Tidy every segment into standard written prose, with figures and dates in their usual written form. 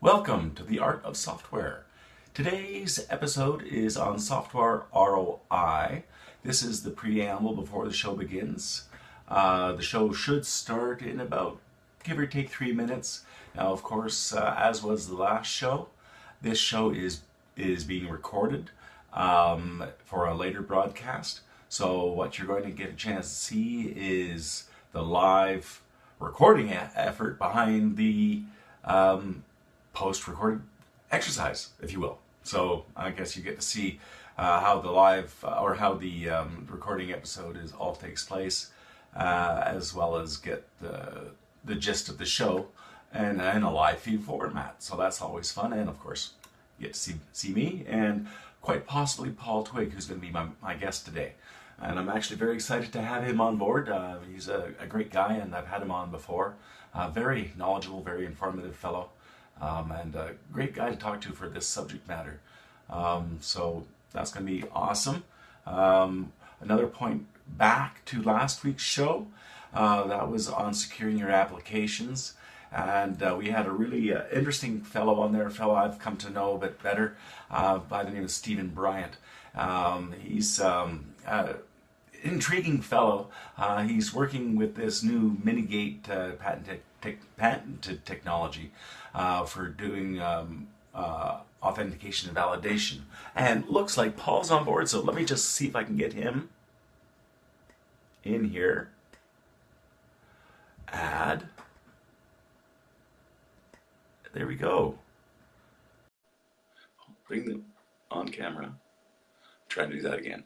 Welcome to the Art of Software. Today's episode is on software ROI. This is the preamble before the show begins. The show should start in about, give or take, 3 minutes. Now, of course, as was the last show, this show is being recorded for a later broadcast. So what you're going to get a chance to see is the live recording effort behind the post-recorded exercise, if you will. So I guess you get to see how the live or how the recording episode all takes place, as well as get the gist of the show and in a live feed format. So that's always fun, and of course you get to see me and quite possibly Paul Twig, who's going to be my guest today. And I'm actually very excited to have him on board. He's a great guy, and I've had him on before. Very knowledgeable, very informative fellow. And a great guy to talk to for this subject matter. So that's going to be awesome. Another point back to last week's show, that was on securing your applications. And we had a really interesting fellow on there, a fellow I've come to know a bit better, by the name of Stephen Bryant. He's intriguing fellow. He's working with this new Minigate patented technology for doing authentication and validation. And looks like Paul's on board, so let me just see if I can get him in here. Add. There we go. Bring them on camera. Try to do that again.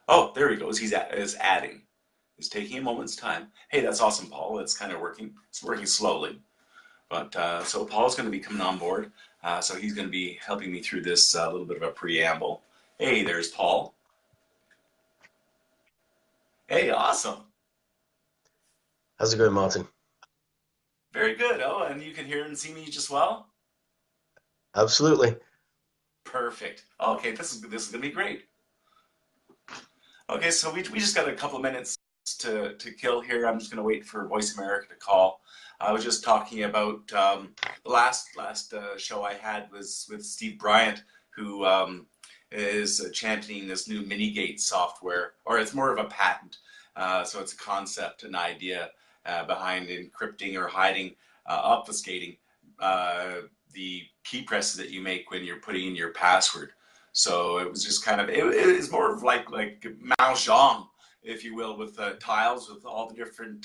Oh, there he goes. He's adding. He's taking a moment's time. Hey, that's awesome, Paul. It's kind of working. It's working slowly. But so Paul's going to be coming on board. So he's going to be helping me through this little bit of a preamble. Hey, there's Paul. Hey, awesome. How's it going, Martin? Very good. Oh, and you can hear and see me just well? Absolutely. Perfect. Okay, this is going to be great. Okay, so we just got a couple of minutes to kill here. I'm just going to wait for Voice America to call. I was just talking about the last show I had was with Steve Bryant, who is championing this new Minigate software, or it's more of a patent. So it's a concept, an idea behind encrypting or hiding, obfuscating the key presses that you make when you're putting in your password. So it was just kind of, it is more of like Mahjong, if you will, with tiles with all the different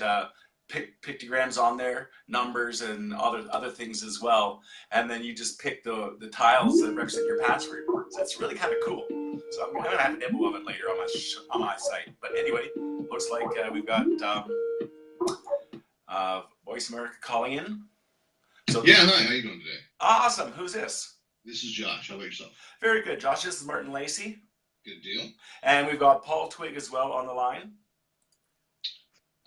pictograms on there, numbers and other things as well. And then you just pick the tiles that represent your password. So it's really kind of cool. So I'm going to have a demo of it later on my site. But anyway, looks like we've got Voice America calling in. So yeah, hi, how you doing today? Awesome. Who's this? This is Josh. How about yourself? Very good, Josh. This is Martin Lacey. Good deal. And we've got Paul Twig as well on the line.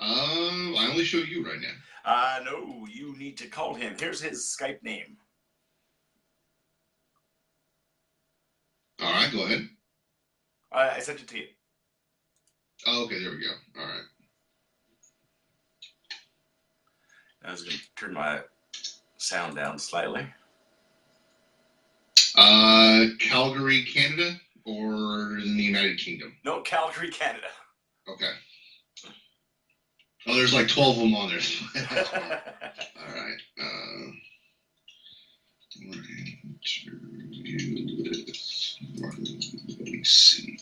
I only show you right now. No, you need to call him. Here's his Skype name. All right, go ahead. I sent it to you. Oh, okay, there we go. All right. I was going to turn my sound down slightly. Calgary, Canada, or in the United Kingdom? No, Calgary, Canada. Okay. Oh, there's like 12 of them on there. All right. Interview with Martin Lacey.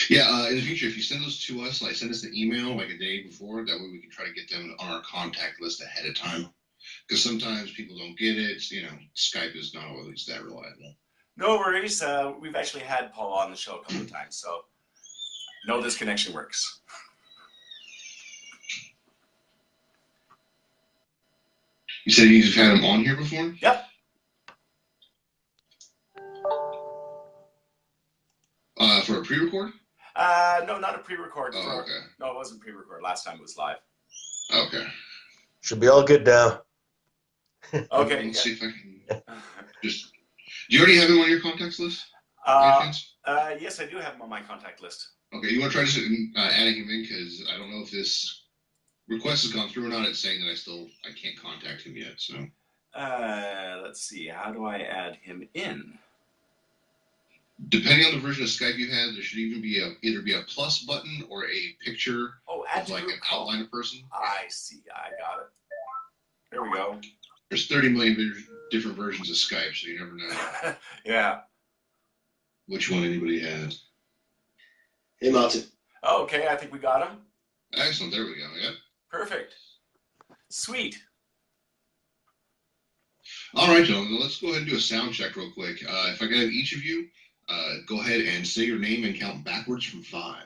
Yeah, in the future, if you send those to us, like send us an email like a day before, that way we can try to get them on our contact list ahead of time. Because sometimes people don't get it. You know, Skype is not always that reliable. No worries. We've actually had Paul on the show a couple of times, so know this connection works. You said you've had him on here before? Yep. For a pre-record? No, not a pre-record. Oh, okay. No, it wasn't pre-record. Last time it was live. Okay. Should be all good now. Okay. Let's see if I can just. Do you already have him on your contacts list? Yes, I do have him on my contact list. Okay, you want to try just adding him in because I don't know if this request has gone through or not. It's saying that I can't contact him yet. So Let's see. How do I add him in? depending on the version of Skype you have, there should even be either be a plus button or a picture Add of like an outline of person. I see. I got it. There we go. There's 30 million different versions of Skype, so you never know. Yeah. Which one anybody has. Hey, Martin. Okay, I think we got him. Excellent. There we go. Yep. Perfect. Sweet. All right, gentlemen. Let's go ahead and do a sound check real quick. If I can have each of you go ahead and say your name and count backwards from 5.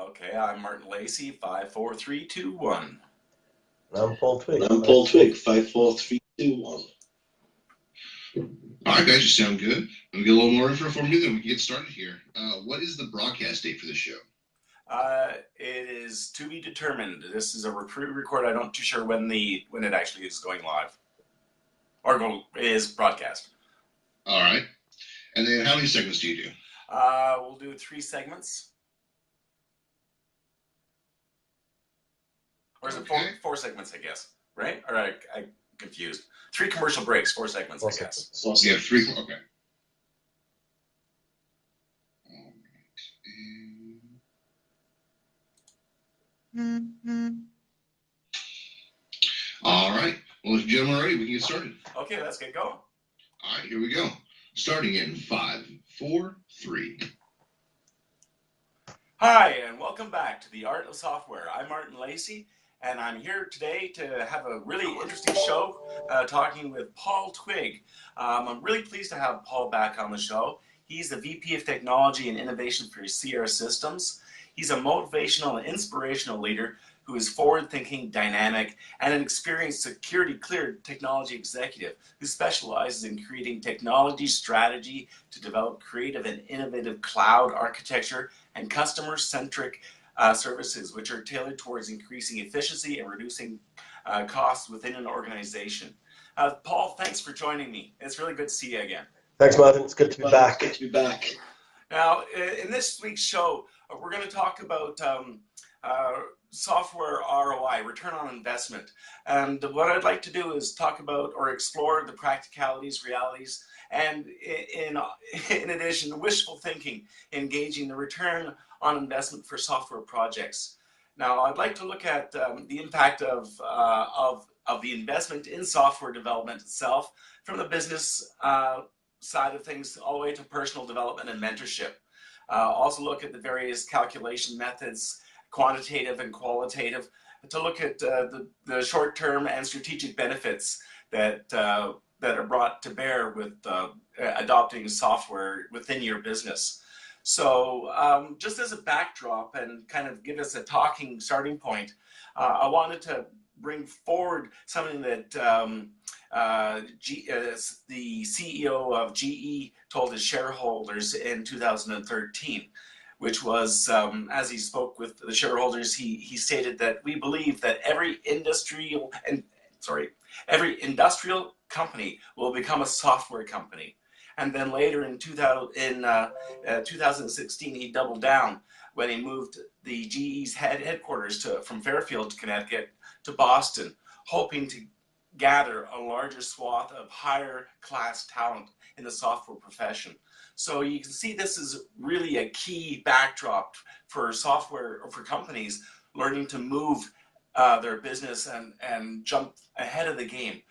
Okay, I'm Martin Lacey. 5, 4, 3, 2, 1. I'm Paul Twig. 5, 4, 3, 2, 1. All right, guys, you sound good. Let me get a little more info from you, then we can get started here. What is the broadcast date for this show? It is to be determined. This is a pre-record. I'm not too sure when it actually is going live or is broadcast. All right. And then how many segments do you do? We'll do 3 segments. Or is it 4 segments, I guess, right? Or I confused. 3 commercial breaks, 4 segments, I guess. So you have 3, okay. All right. Well, if you gentlemen are ready, we can get started. Okay, let's get going. All right, here we go. Starting in 5, 4, 3. Hi, and welcome back to The Art of Software. I'm Martin Lacey, and I'm here today to have a really interesting show talking with Paul Twig. I'm really pleased to have Paul back on the show. He's the VP of Technology and Innovation for CR Systems. He's a motivational and inspirational leader who is forward-thinking, dynamic, and an experienced security-cleared technology executive who specializes in creating technology strategy to develop creative and innovative cloud architecture and customer-centric services, which are tailored towards increasing efficiency and reducing costs within an organization. Paul, thanks for joining me. It's really good to see you again. Thanks, Martin. It's good to be back. Good to be back. Now, in this week's show, we're going to talk about software ROI, return on investment. And what I'd like to do is talk about or explore the practicalities, realities, and in addition, wishful thinking, engaging the return on investment for software projects. Now, I'd like to look at the impact of the investment in software development itself, from the business side of things all the way to personal development and mentorship. Also look at the various calculation methods, quantitative and qualitative, to look at the short-term and strategic benefits that are brought to bear with adopting software within your business. So just as a backdrop and kind of give us a talking starting point, I wanted to bring forward something that the CEO of GE told his shareholders in 2013, which was, as he spoke with the shareholders, he stated that we believe that every industrial company will become a software company. And then later in 2016, he doubled down when he moved the GE's headquarters from Fairfield, Connecticut, to Boston, hoping to gather a larger swath of higher class talent in the software profession. So you can see this is really a key backdrop for software, or for companies learning to move their business and jump ahead of the game.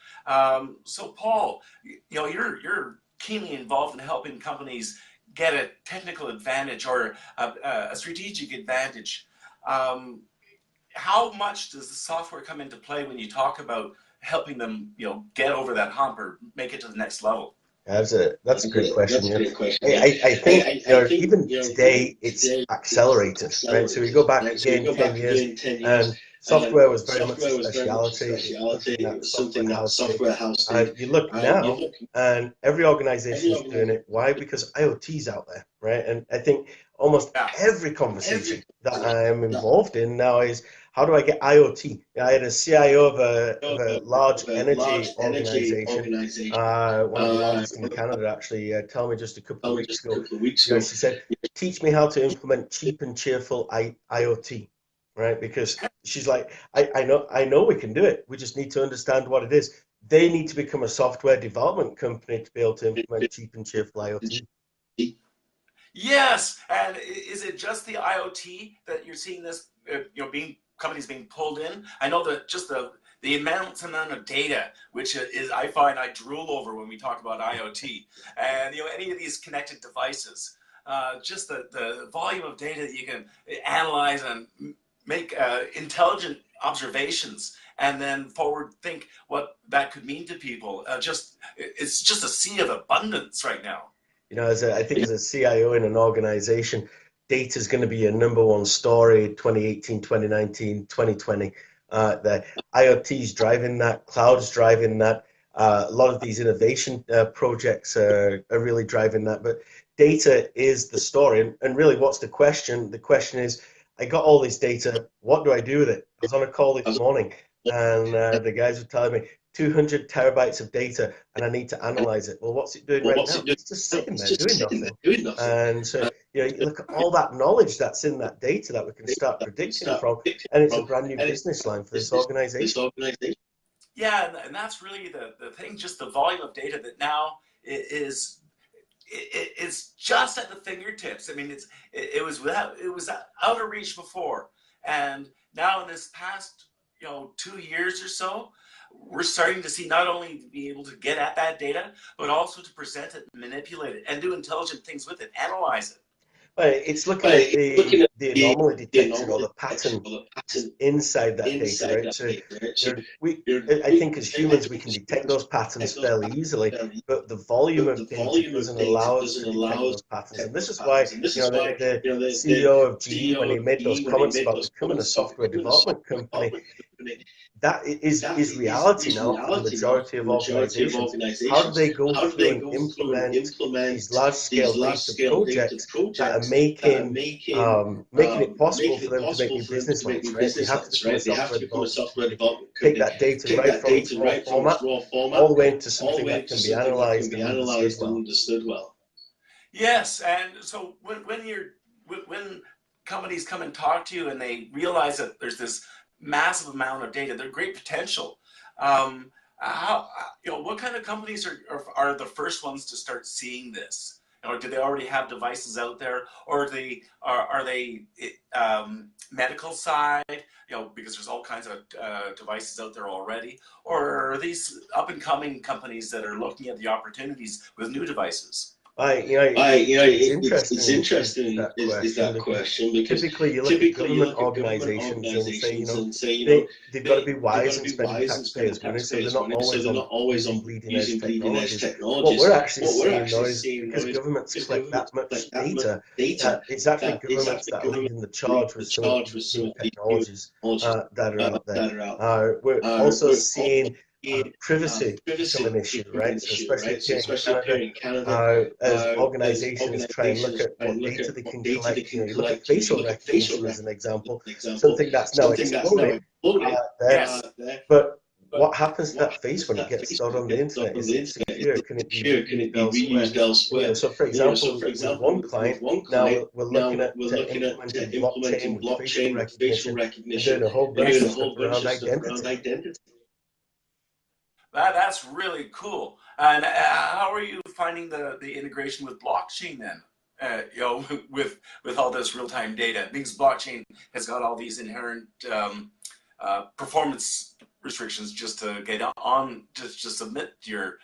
So Paul, you're keenly involved in helping companies get a technical advantage or a strategic advantage. How much does the software come into play when you talk about helping them, get over that hump or make it to the next level? That's a great question. I think even today it's accelerated, right? So we go back again 10 years, and software was very much a speciality. Software house. You look now, and every organization is doing it. Why? Because IoT's out there, right? And I think almost Yeah. every conversation that I am involved in now is, how do I get IoT? I had a CIO of a large energy organization, one of the largest in Canada, actually, tell me just a couple of weeks ago. She said, teach me how to implement cheap and cheerful IoT, right? Because she's like, I know we can do it. We just need to understand what it is. They need to become a software development company to be able to implement cheap and cheerful IoT. Yes, and is it just the IoT that you're seeing this, companies being pulled in? I know that just the immense amount of data, which is, I find I drool over when we talk about IoT, and any of these connected devices, just the volume of data that you can analyze and make intelligent observations, and then forward think what that could mean to people. It's just a sea of abundance right now. I think as a CIO in an organization, data is going to be a number one story 2018, 2019, 2020. The IoT is driving that, cloud is driving that. A lot of these innovation projects are really driving that. But data is the story. And really, what's the question? The question is, I got all this data. What do I do with it? I was on a call this morning, and the guys were telling me 200 terabytes of data, and I need to analyze it. Well, what's it doing right now? It's just sitting there doing nothing. And so, you look at all that knowledge that's in that data that we can start predicting from, and it's a brand new business line for this organization. Yeah, and that's really the thing, just the volume of data that now is just at the fingertips. I mean, it was out of reach before, and now in this past 2 years or so, we're starting to see not only be able to get at that data, but also to present it, manipulate it, and do intelligent things with it, analyze it. It's looking at the anomaly detection or the pattern inside that data, right? So I think as humans, we can detect those patterns fairly easily, but the volume of data doesn't allow us to detect those patterns. And this is why, the CEO of GE, when he made those comments about becoming a software development company, that is reality now for the majority of organizations. How do they go through and implement these large-scale data projects that are making it possible for them to make new business lines, right? They have to become a software development, take that data right from its raw format all the way into something that can be analyzed and understood well. Yes, and so when companies come and talk to you and they realize that there's this massive amount of data, they're great potential. What kind of companies are the first ones to start seeing this? Or do they already have devices out there, or are they medical side? Because there's all kinds of devices out there already, or are these up and coming companies that are looking at the opportunities with new devices? It's interesting is that question, because typically you look at government organizations and say, they've got to be wise in spending taxpayers' money, so they're not always on bleeding edge technologies. What we're actually seeing though is, because governments collect that much data, it's actually governments that are leading the charge with some of the new technologies that are out there. We're also seeing privacy become an issue, right? So especially here in Canada, as organizations try and look at what data they can collect. You look at facial recognition as an example, something that's now exploding there. But what happens to that face when it gets stored on the internet? Is it secure? Can it be used elsewhere? So, for example, with one client, now we're looking at implementing blockchain with facial recognition and doing a whole bunch of stuff around identity. That's really cool. And how are you finding the integration with blockchain then? With all this real-time data, because blockchain has got all these inherent performance restrictions just to get on, just to submit your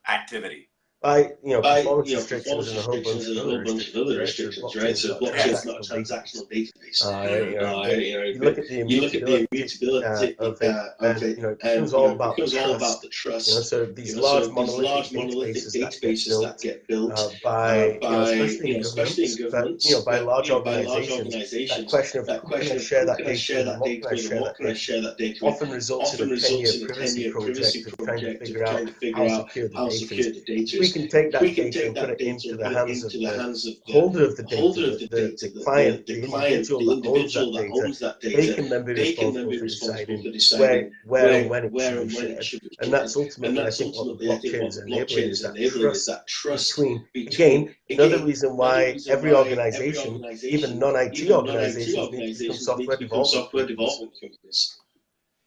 activity. Performance restrictions and a whole bunch of other restrictions, right? So blockchain's not a transactional database. You look at the immutability of it, and it becomes all about the trust. So these large monolithic databases that get built by, especially in governments, but by large organizations, that question of who can I share that data with and what can I share that data with often results in a 10-year privacy project of trying to figure out how secure the data is. can take that data and put it into the hands of the holder of the data, the client, the individual that owns that data, they can then be responsible for deciding where and when it should be shared. And that's ultimately, I think, what the blockchain is enabling, is that trust between, again, another reason why every organization, even non-IT organizations, need to become software development companies.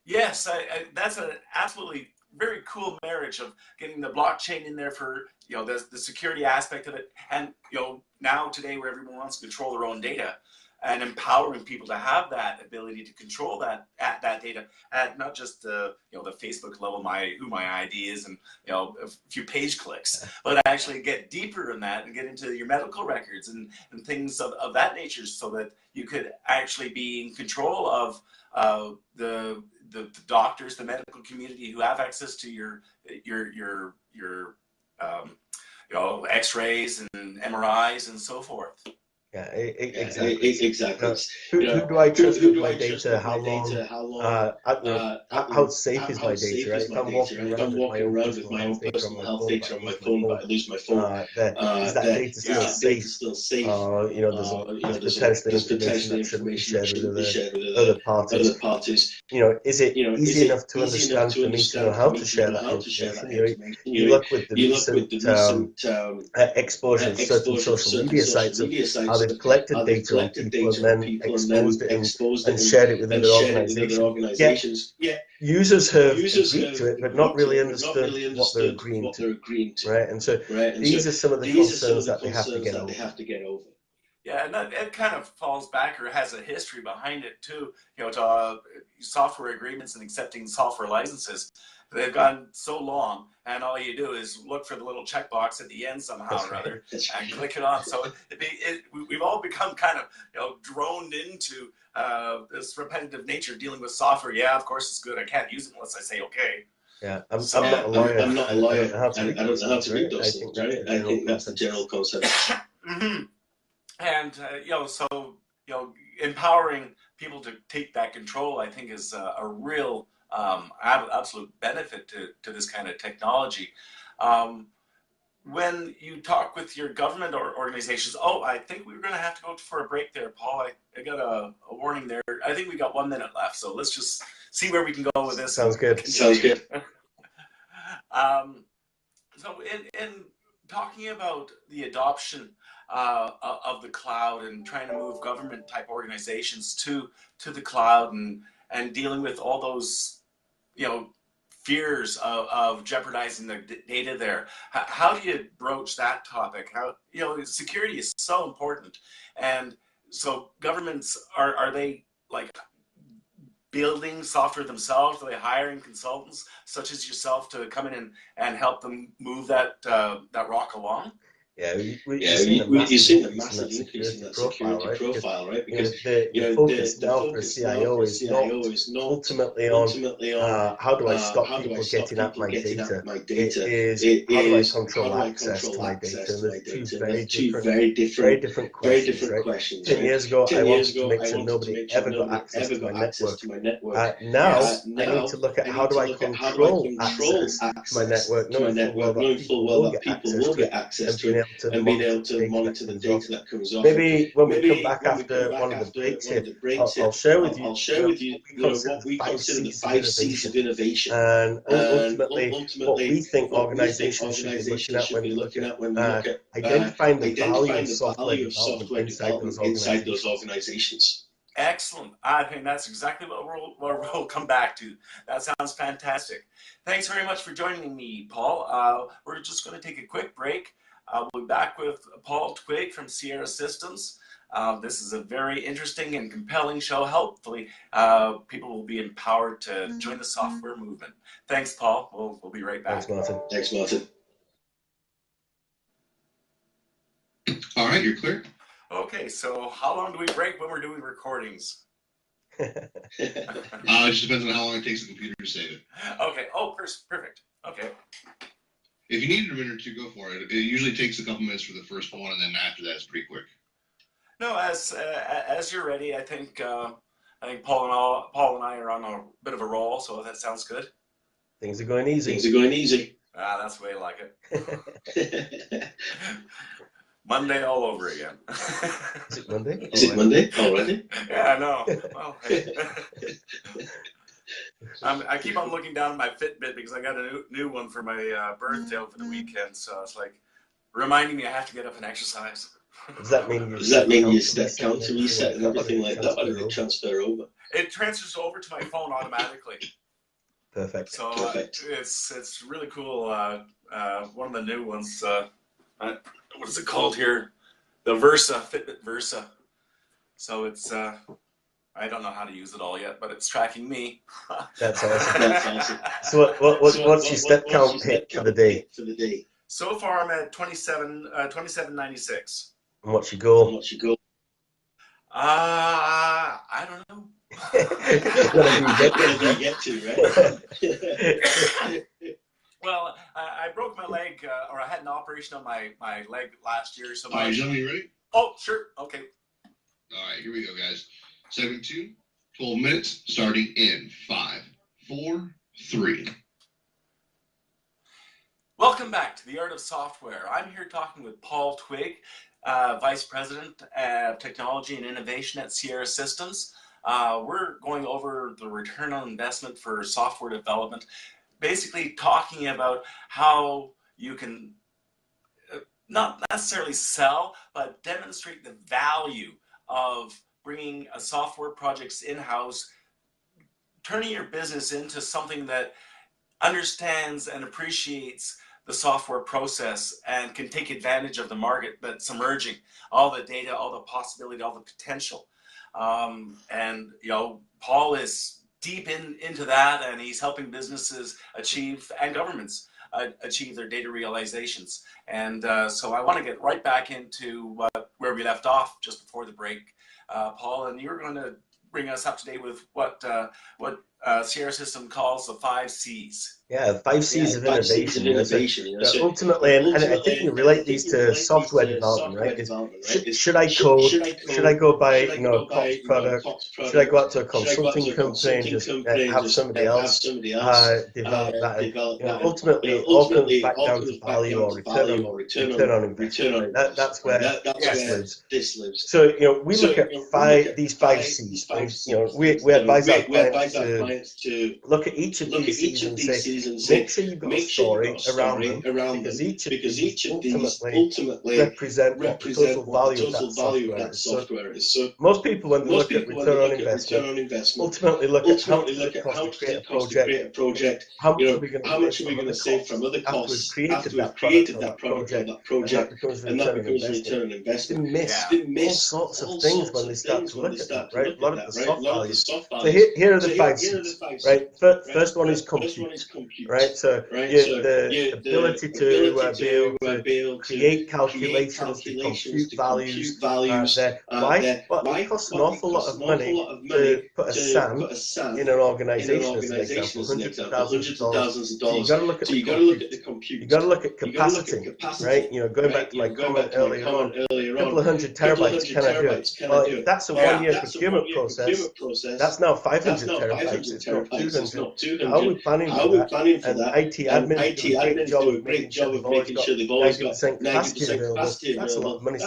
Yes, that's an absolutely very cool marriage of getting the blockchain in there for, you know, the security aspect of it, and, you know, now today where everyone wants to control their own data, and empowering people to have that ability to control that data at not just the, you know, the Facebook level, who my ID is, and, you know, a few page clicks, but actually get deeper in that and get into your medical records and things of that nature, so that you could actually be in control of the doctors, the medical community who have access to your you know, X-rays and MRIs and so forth. Yeah, exactly. Who do I trust with my data? How long? How safe is my data? Right? If I'm walking around with my own personal health data on my phone, but I lose my phone, is that data still safe? You know, there's potentially information that shouldn't be shared with other parties. You know, is it easy enough to understand for me to know how to share that information? You know, you look with the recent exposure of certain social media sites of how they've collected data on people and then exposed it and shared it with other organizations. Yet users have agreed to it, but not really understood what they're agreeing to. Right? And so these are some of the concerns that they have to get over. Yeah, and it kind of falls back, or has a history behind it too, you know, to software agreements and accepting software licenses. They've gone so long, and all you do is look for the little checkbox at the end somehow or other and click it on. So we've all become kind of, you know, droned into this repetitive nature dealing with software. Yeah, of course it's good. I can't use it unless I say okay. Yeah, I'm not a lawyer. I don't know how to read those things, right? I think that's the general concept. Mm-hmm. And you know, so, you know, empowering people to take that control, I think, is a real absolute benefit to this kind of technology. When you talk with your government or organizations, I think we were going to have to go for a break there, Paul. I got a warning there. I think we got 1 minute left, so let's just see where we can go with this. Sounds good. So in talking about the adoption of the cloud and trying to move government type organizations to the cloud, and dealing with all those, you know, fears of jeopardizing the data there. How do you broach that topic? How, you know, security is so important, and so governments are they like building software themselves? Are they hiring consultants such as yourself to come in and help them move that rock along? Yeah, you've seen a massive increase in that security profile, right? Because the focus now for a CIO is not ultimately on how do I stop people getting at my data. It is how do I control access to my data. And there's two very different questions, right? 10 years ago, I wanted to make sure nobody ever got access to my network. Now I need to look at how do I control access to my network, knowing full well that people will get access to it, and being able to monitor the data that comes off. Maybe when we come back after one of the breaks here, I'll share with you what we consider the 5 C's of innovation, and ultimately what we think organizations should be looking at when we look at identifying the value of software development inside those organizations. Excellent. I think that's exactly what we'll come back to. That sounds fantastic. Thanks very much for joining me, Paul. We're just going to take a quick break. We'll be back with Paul Twigg from Sierra Systems. This is a very interesting and compelling show. Hopefully, people will be empowered to join the software movement. Thanks, Paul. We'll be right back. Thanks, Martin. All right, you're clear. Okay, so how long do we break when we're doing recordings? It just depends on how long it takes the computer to save it. Okay. Oh, perfect. Okay. If you need a minute or two, go for it. It usually takes a couple minutes for the first one, and then after that, it's pretty quick. No, as you're ready, I think Paul and I are on a bit of a roll, so that sounds good. Things are going easy. Ah, that's the way I like it. Monday all over again. Is it Monday? Is it Monday already? Yeah, I know. Well, hey. I keep on looking down at my Fitbit because I got a new one for my birthday over the weekend. So it's like reminding me I have to get up and exercise. Does that mean you set counter reset and everything like that, or did it transfer over? It transfers over to my phone automatically. Perfect. So it's really cool. One of the new ones. What is it called here? The Versa, Fitbit Versa. So it's I don't know how to use it all yet, but it's tracking me. That's awesome. That's awesome. So what's your step count hit for the day? So far I'm at 2796. And what's your goal? I don't know. Whatever you get to, right? Well, I broke my leg, or I had an operation on my leg last year. So All right, gentlemen, you ready? Oh, sure. Okay. All right, here we go, guys. 7-2, 12 minutes, starting in 5, 4, 3. Welcome back to The Art of Software. I'm here talking with Paul Twigg, Vice President of Technology and Innovation at Sierra Systems. We're going over the return on investment for software development, basically talking about how you can not necessarily sell, but demonstrate the value of bringing software projects in-house, turning your business into something that understands and appreciates the software process and can take advantage of the market that's emerging, all the data, all the possibility, all the potential. And Paul is deep into that, and he's helping businesses achieve, and governments achieve their data realizations. And so I want to get right back into where we left off just before the break, Paul, and you're going to bring us up to date with what Sierra System calls the 5 C's. Yeah, 5 C's of innovation. So ultimately, and I think you relate these to software development, right? Should I code? Should I go buy a COTS product? Should I go out to a consulting company and just have somebody else develop that? Ultimately, it all comes back down to value or return on investment. Right? That's where this lives. So we look at these 5 C's. We advise our clients to look at each of these C's and say, make sure you've got a story around them, because each of these ultimately represent what the total value of that software is. So most people, when they look at return on investment, ultimately look at how much it costs to create a project, how much are we going to save from other costs after we've created that product or that project, and that becomes a return on investment. They miss all sorts of things when they start to look at that, right? A lot of the soft values. So here are the 5 C's, right? First one is compute. Right, so the ability to be able to create calculations, to compute values there. Why? Well, it costs an awful lot of money to put a SAM in an organization, as an example, hundreds of thousands of dollars. So you've got to look at the compute. You've got to look at capacity, right? Going back to my comment earlier on, a couple of hundred terabytes, can I do it? Well, if that's a one-year procurement process, that's now 500 terabytes. It's not 200. How are we planning for that? And IT admin do a great job of making sure they've always got 90% capacity available. That's a lot of money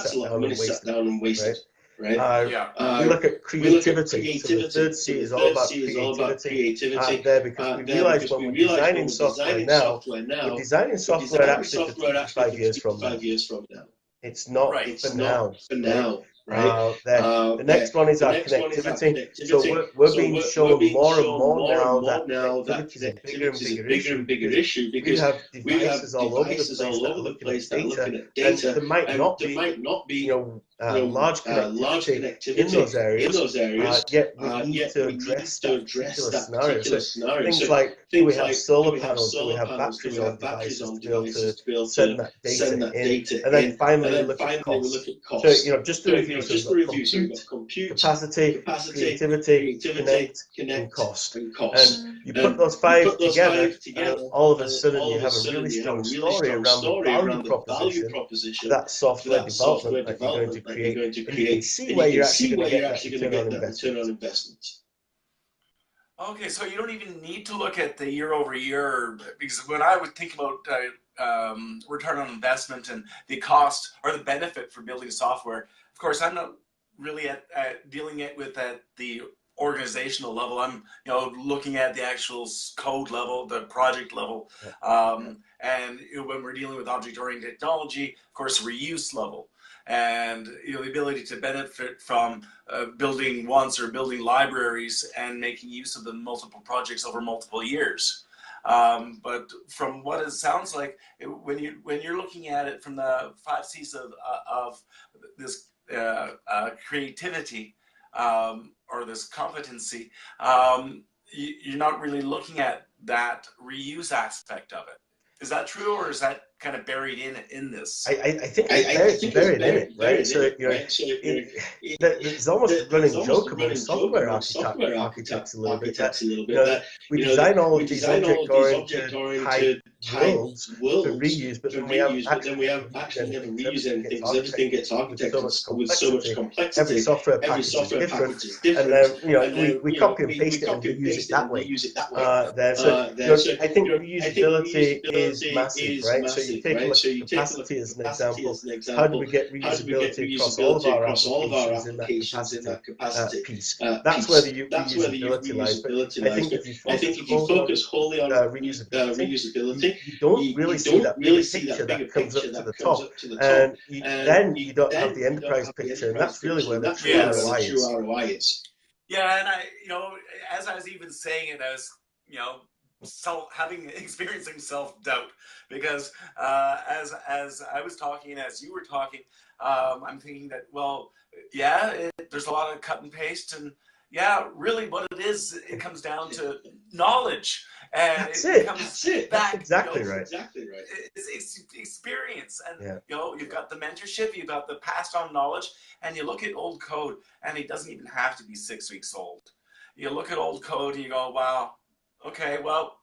sat down and wasted. Right? We look at creativity. So the 3rd C is all about creativity there, because we realize when we're designing software now, we're designing software actually for 5 years from now. It's not for now. Right. The next one is our connectivity. So we're being shown more and more now that connectivity is a bigger and bigger issue because we have devices all over the place that are looking at data, and there might not be large connectivity in those areas, yet we need to address that particular scenario. So things like, do we have solar panels, do we have batteries on devices to be able to send that data in? And then finally look at cost. So just to review, so we've got compute, capacity, creativity, connect, and cost. And you put those 5 together, and all of a sudden you have a really strong story around the value proposition of that software development that you're going to create. And you can see where you're actually going to get that return on investment. Okay, so you don't even need to look at the year over year, because when I would think about return on investment and the cost or the benefit for building software, of course, I'm not really at dealing it with at the organizational level. I'm looking at the actual code level, the project level, and when we're dealing with object-oriented technology, of course, reuse level. And the ability to benefit from building once or building libraries and making use of the multiple projects over multiple years. But from what it sounds like, when you're looking at it from the 5 C's of this creativity or this competency, you're not really looking at that reuse aspect of it. Is that true, or is that kind of buried in this? I think it's buried in it, right? So there's almost a running joke among software architects a little bit that we design all of these object-oriented type worlds for reuse, but then we haven't actually reused anything because everything gets architected with so much complexity. Every software package is different, and then we copy and paste it and reuse it that way. So I think reusability is massive, right? So you take a look at capacity as an example. How do we get reusability across all of our applications in that capacity piece? That's where the reusability lies. But I think if you focus wholly on reusability, you don't really see that big picture that comes up to the top, and then you don't have the enterprise picture, and that's really where the true ROI is. Yeah, and as I was even saying it, I was experiencing self-doubt, because as I was talking and as you were talking, I'm thinking that, well, yeah, there's a lot of cut and paste, and yeah, really what it is, it comes down to knowledge. And that's it. That's exactly right. It's experience, and you've got the mentorship, you've got the passed on knowledge, and you look at old code, and it doesn't even have to be 6 weeks old. You look at old code, and you go, wow, okay, well,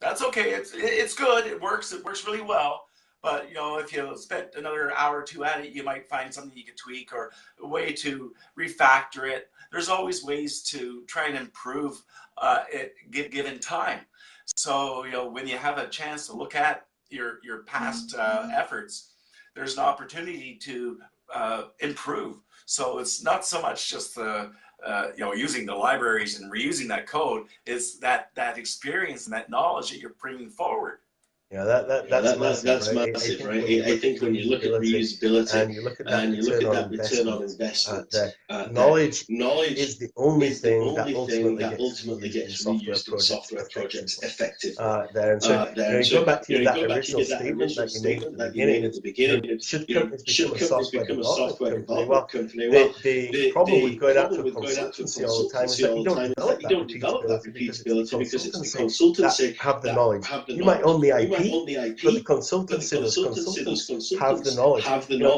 that's okay. It's good. It works really well. But if you spent another hour or two at it, you might find something you could tweak or a way to refactor it. There's always ways to try and improve it given time. So when you have a chance to look at your past efforts, there's an opportunity to improve. So it's not so much just the using the libraries and reusing that code. It's that experience and that knowledge that you're bringing forward. Yeah, that's massive, right? I think when you look at reusability and you look at that return on investment, knowledge is the only thing that ultimately gets reused in software projects effectively. And so you go back to that original statement that you made at the beginning. Should companies become a software development company? Well, the problem with going out to consultancy all the time is that you don't develop that repeatability because it's the consultancy that have the knowledge. You might own the IP, but the consultancy, those consultants have the knowledge.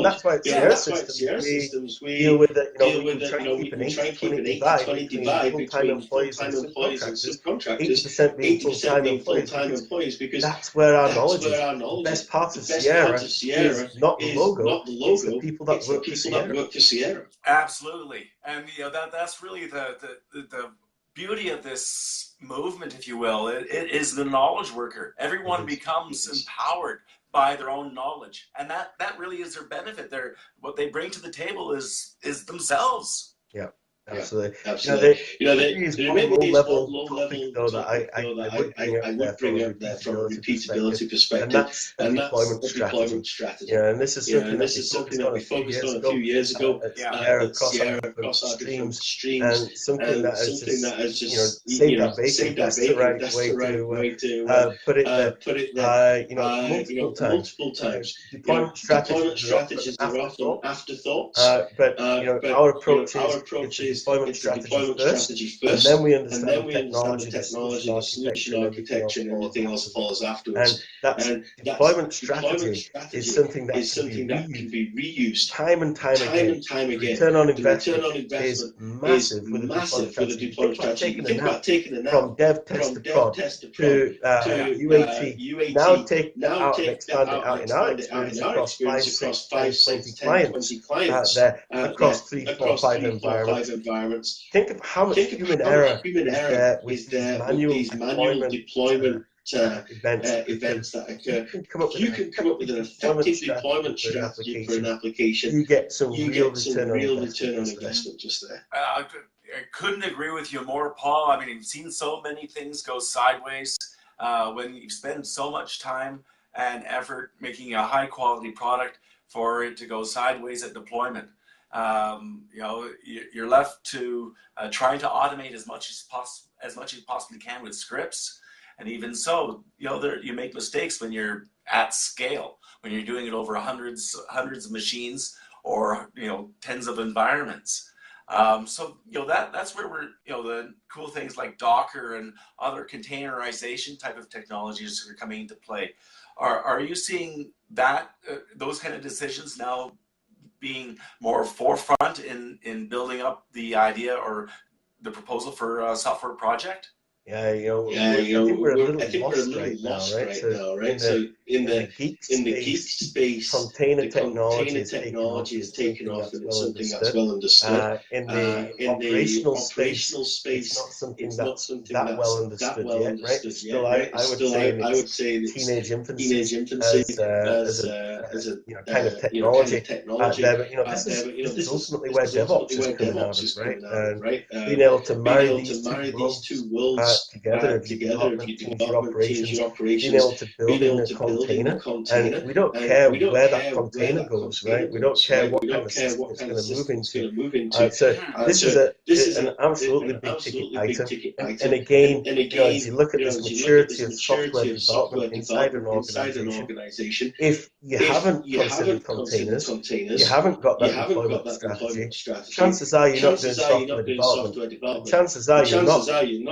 That's why at CR Systems we deal with it. We try and keep an 80-20 divide between full-time employees and subcontractors. 80% being full-time employees, because that's where our knowledge is. The best part of Sierra is not the logo, it's the people that work for Sierra. Absolutely, and that's really the beauty of this movement, if you will. It is the knowledge worker. Everyone becomes empowered by their own knowledge, and that really is their benefit. What they bring to the table is themselves. Yeah. Absolutely. There may be a low level though that I would bring up there from a repeatability perspective, and that's the deployment strategy. Yeah, and this is something that we focused on a few years ago at Sierra across our different streams, and something that has just saved our bacon. That's the right way to put it. Multiple times. Deployment strategies are often afterthoughts, but our approach is deployment strategy first, and then we understand the solution architecture, and everything else follows afterwards. And deployment strategy is something that can be reused time and time again. Return on investment is massive with the deployment strategy. Think about taking it from dev test to prod to UAT. Now take it out and expand it out in our experience across 5, 6, 10, 20 clients out there across 3, 4, 5 environments. environments. Think of how much human error is there with these manual deployment events that occur. If you can come up with an effective deployment strategy for an application, you get some real return on investment just there. I couldn't agree with you more, Paul. I mean, you've seen so many things go sideways when you spend so much time and effort making a high quality product for it to go sideways at deployment. You know, you're left to trying to automate as much as you possibly can with scripts, and even so, you know, you make mistakes when you're at scale, when you're doing it over hundreds of machines or, you know, tens of environments. So, you know, that's where we're, you know, the cool things like Docker and other containerization type of technologies are coming into play. Are you seeing that those kind of decisions now being more forefront in building up the idea or the proposal for a software project? Yeah, I think we're a little lost right now, right? So in the geek space, container technology is taking off, and it's something that's well understood. In the operational space, it's not something that's that well understood yet, right? Still, I would say it's teenage infancy as a kind of technology there. But this is ultimately where DevOps is coming out of, right? And being able to marry these two worlds together, if your operations, being able to build in a container, and we don't care where that container goes, right? We don't care what kind of system it's going to move into. So this is an absolutely big ticket item. And again, as you look at this maturity of software development inside an organization, if you haven't considered containers, you haven't got that deployment strategy, chances are you're not doing software development. Chances are you're not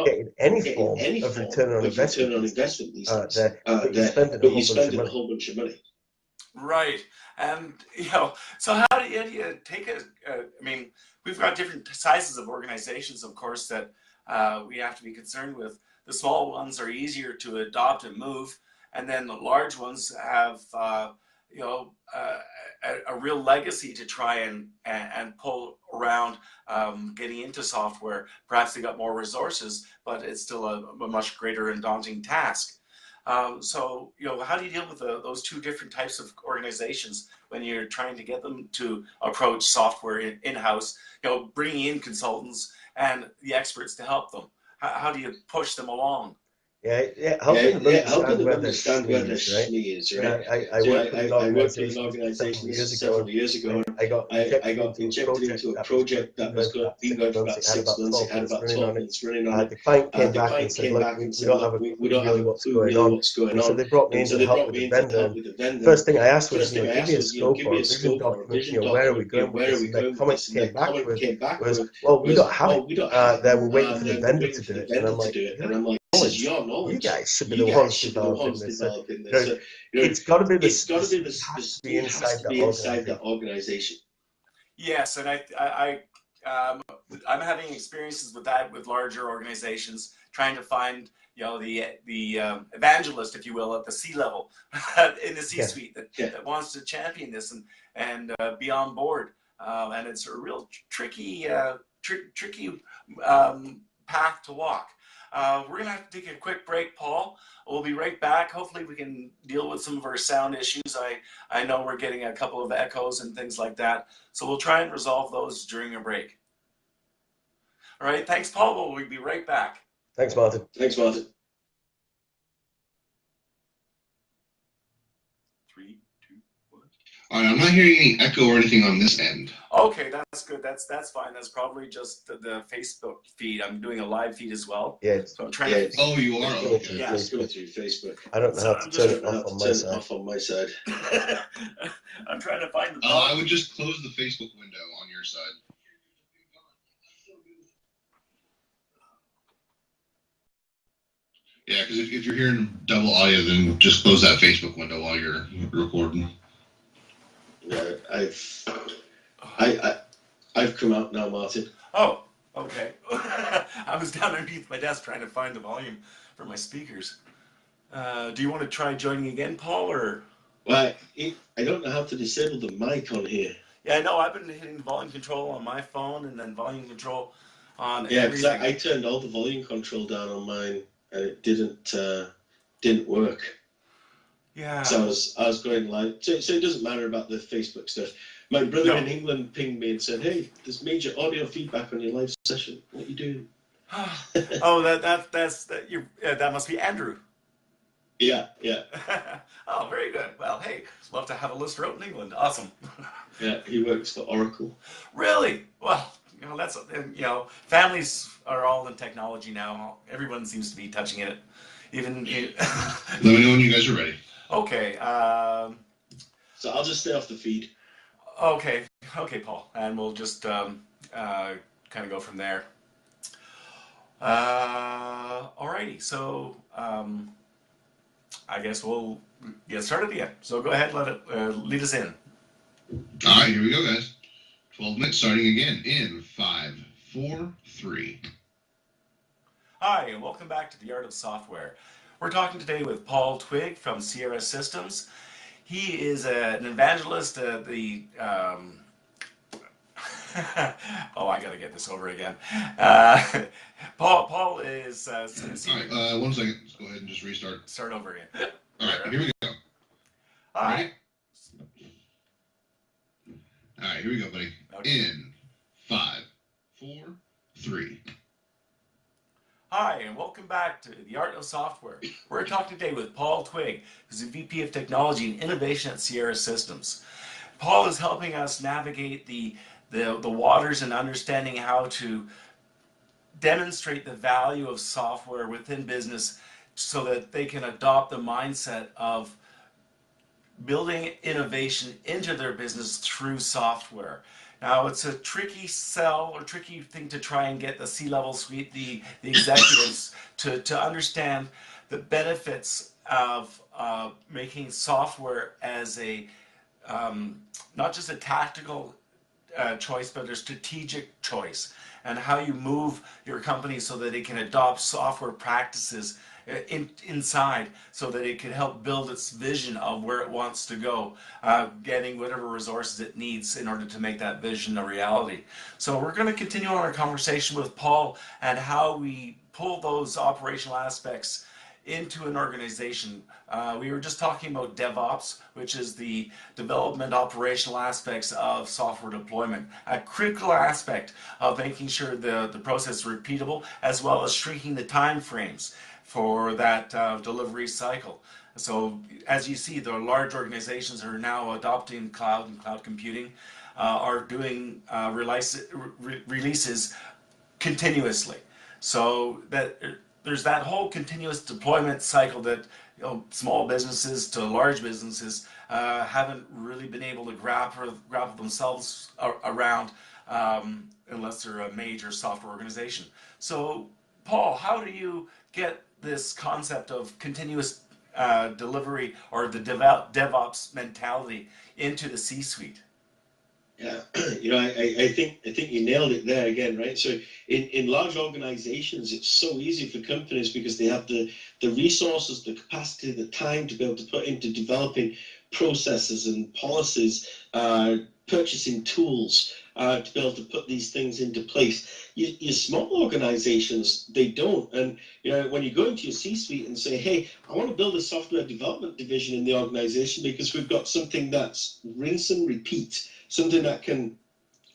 getting any form of return on investment there, but you're spending a whole bunch of money. Right. And, so how do you take I mean, we've got different sizes of organizations, of course, that we have to be concerned with. The small ones are easier to adopt and move, and then the large ones have, a real legacy to try and pull around getting into software. Perhaps they got more resources, but it's still a much greater and daunting task. So, how do you deal with those two different types of organizations when you're trying to get them to approach software in-house, bringing in consultants and the experts to help them? How do you push them along? Helping them understand where their SME is, right? I worked with an organization several years ago. I got injected into a project that was being going for about 6 months. It had about 12 months running on it. The client came back and said, look, we don't have a clue really what's going on. So they brought me in to help with the vendor. First thing I asked was, give me a scope or a vision document. Where are we going with this? And the comment came back with was, well, we don't have it. We're waiting for the vendor to do it. And I'm like, you guys should be the ones developing this. It's got to be this. It has to be inside that organization. Yes, and I'm having experiences with that with larger organizations, trying to find the evangelist, if you will, at the C-level, in the C-suite that wants to champion this and be on board. And it's a real tricky path to walk. We're going to have to take a quick break, Paul. We'll be right back. Hopefully we can deal with some of our sound issues. I know we're getting a couple of echoes and things like that. So we'll try and resolve those during a break. All right. Thanks, Paul. We'll be right back. Thanks, Martin. 3, 2, 1. All right, I'm not hearing any echo or anything on this end. Okay, that's good. That's fine. That's probably just the Facebook feed. I'm doing a live feed as well. Yeah. So I'm trying to. Oh, you are. Okay. Yeah, it's going through Facebook. I don't know how to turn it off on my side. I'm trying to find the. I would just close the Facebook window on your side. Yeah, because if you're hearing double audio, then just close that Facebook window while you're recording. Yeah, I've come out now, Martin. Oh, okay. I was down underneath my desk trying to find the volume for my speakers. Do you want to try joining again, Paul, or? Well, I don't know how to disable the mic on here. Yeah, no, I've been hitting volume control on my phone and then volume control on Yeah, because everything. I turned all the volume control down on mine, and it didn't work. Yeah. So I was going live. So it doesn't matter about the Facebook stuff. My brother in England pinged me and said, "Hey, there's major audio feedback on your live session. What are you doing?" Oh, that must be Andrew. Yeah. Oh, very good. Well, hey, love to have a listener out in England. Awesome. Yeah, he works for Oracle. Really? Well, that's families are all in technology now. Everyone seems to be touching it. Even. Let me know when you guys are ready. Okay. So I'll just stay off the feed. Okay, Paul, and we'll just kind of go from there. Alrighty, so I guess we'll get started again. So go ahead, let it lead us in. All right, here we go, guys. 12 minutes starting again in 5, 4, 3. Hi, and welcome back to The Art of Software. We're talking today with Paul Twigg from Sierra Systems. He is an evangelist at the oh, I gotta get this over again. Paul is. All right, 1 second. Let's go ahead and just restart. Start over again. All right, here we go. Hi. Ready? All right, here we go, buddy. Okay. In 5, 4, 3. Hi, and welcome back to The Art of Software. We're talking today with Paul Twigg, who's the VP of Technology and Innovation at Sierra Systems. Paul is helping us navigate the waters and understanding how to demonstrate the value of software within business so that they can adopt the mindset of building innovation into their business through software. Now, it's a tricky sell or tricky thing to try and get the C-level suite, the executives, to understand the benefits of making software as a not just a tactical choice, but a strategic choice, and how you move your company so that it can adopt software practices inside so that it can help build its vision of where it wants to go, getting whatever resources it needs in order to make that vision a reality. So we're going to continue on our conversation with Paul and how we pull those operational aspects into an organization. We were just talking about DevOps, which is the development operational aspects of software deployment, a critical aspect of making sure the process is repeatable, as well as shrinking the time frames for that delivery cycle. So as you see, the large organizations are now adopting cloud and cloud computing, are doing releases continuously. So that there's that whole continuous deployment cycle that small businesses to large businesses haven't really been able to grapple themselves around unless they're a major software organization. So, Paul, how do you get this concept of continuous delivery or the DevOps mentality into the C-suite? Yeah, I think you nailed it there again, right? So in large organizations, it's so easy for companies because they have the resources, the capacity, the time to be able to put into developing processes and policies, purchasing tools, to be able to put these things into place. Your small organizations, they don't. And when you go into your C-suite and say, hey, I want to build a software development division in the organization because we've got something that's rinse and repeat, something that can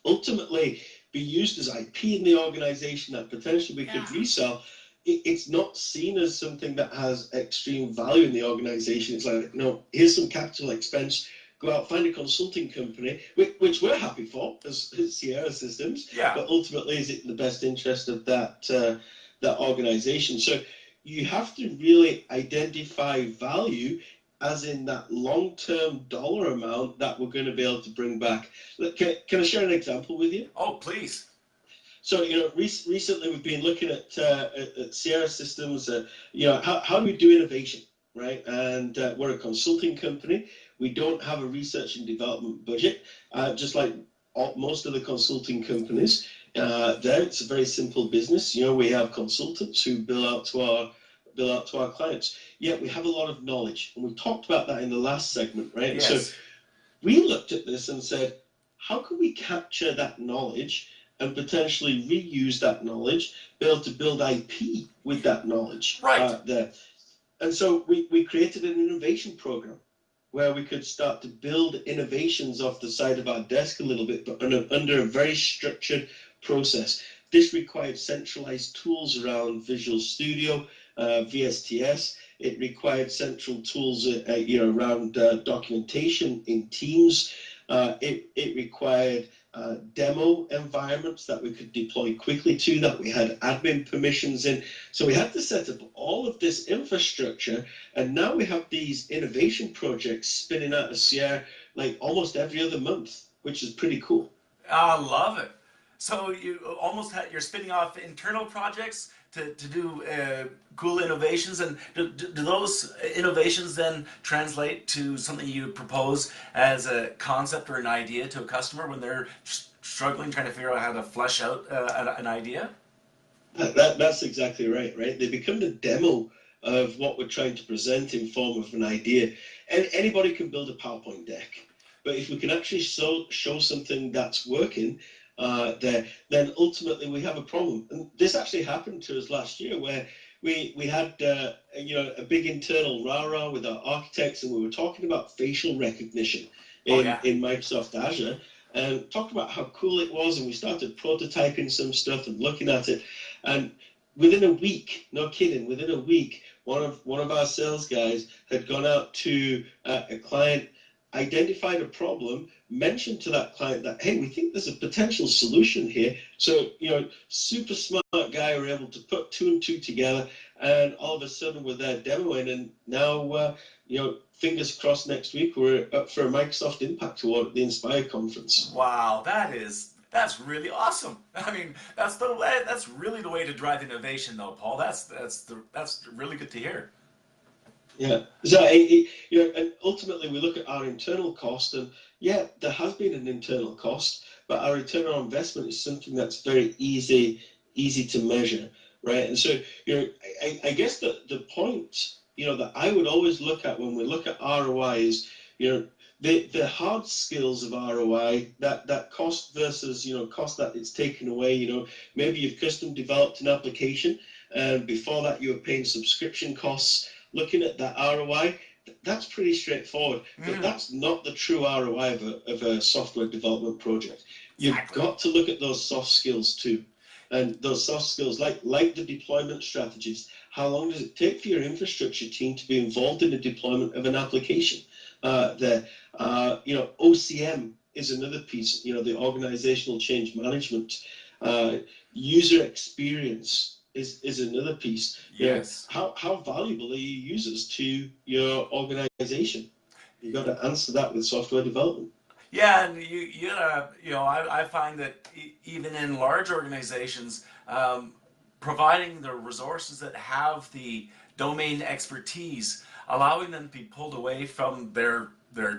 ultimately be used as IP in the organization that potentially we could resell, it's not seen as something that has extreme value in the organization. It's like, no, here's some capital expense. Go out, find a consulting company, which we're happy for as Sierra Systems, but ultimately is it in the best interest of that organization? So you have to really identify value as in that long-term dollar amount that we're going to be able to bring back. Can I share an example with you? Oh, please. So, recently we've been looking at Sierra Systems, how do we do innovation, right? And we're a consulting company. We don't have a research and development budget, just like most of the consulting companies. It's a very simple business. We have consultants who bill out to our clients. Yet we have a lot of knowledge, and we talked about that in the last segment, right? Yes. So we looked at this and said, how can we capture that knowledge and potentially reuse that knowledge, be able to build IP with that knowledge there. And so we created an innovation program where we could start to build innovations off the side of our desk a little bit, but under a very structured process. This required centralized tools around Visual Studio, VSTS. It required central tools around documentation in Teams. It required demo environments that we could deploy quickly to, that we had admin permissions in. So we had to set up all of this infrastructure, and now we have these innovation projects spinning out of Sierra like almost every other month, which is pretty cool. I love it. So you're spinning off internal projects to do cool innovations, and do those innovations then translate to something you propose as a concept or an idea to a customer when they're struggling, trying to figure out how to flesh out an idea? That's exactly right. They become the demo of what we're trying to present in form of an idea. And anybody can build a PowerPoint deck, but if we can actually show something that's working, then ultimately we have a problem. And this actually happened to us last year, where we had a big internal rah-rah with our architects, and we were talking about facial recognition in Microsoft Azure, and talked about how cool it was, and we started prototyping some stuff and looking at it. And within a week, no kidding, within a week, one of our sales guys had gone out to a client, identified a problem, mentioned to that client that, hey, we think there's a potential solution here. So, super smart guy were able to put two and two together, and all of a sudden we're there demoing, and now, fingers crossed, next week we're up for a Microsoft Impact Award at the Inspire conference. Wow, that's really awesome. I mean, that's really the way to drive innovation, though, Paul. That's really good to hear. Yeah. So, and ultimately we look at our internal cost, and there has been an internal cost, but our return on investment is something that's very easy to measure, right? And so, I guess the point, that I would always look at when we look at ROI is, the hard skills of ROI, that cost versus, cost that it's taken away. Maybe you've custom developed an application, and before that you were paying subscription costs. Looking at that ROI, that's pretty straightforward, but that's not the true ROI of a software development project. You've got to look at those soft skills too. And those soft skills, like the deployment strategies, how long does it take for your infrastructure team to be involved in the deployment of an application? OCM is another piece, the organizational change management. User experience is another piece. Yes. How valuable are your users to your organization? You've got to answer that with software development. Yeah, and I find that even in large organizations, providing the resources that have the domain expertise, allowing them to be pulled away from their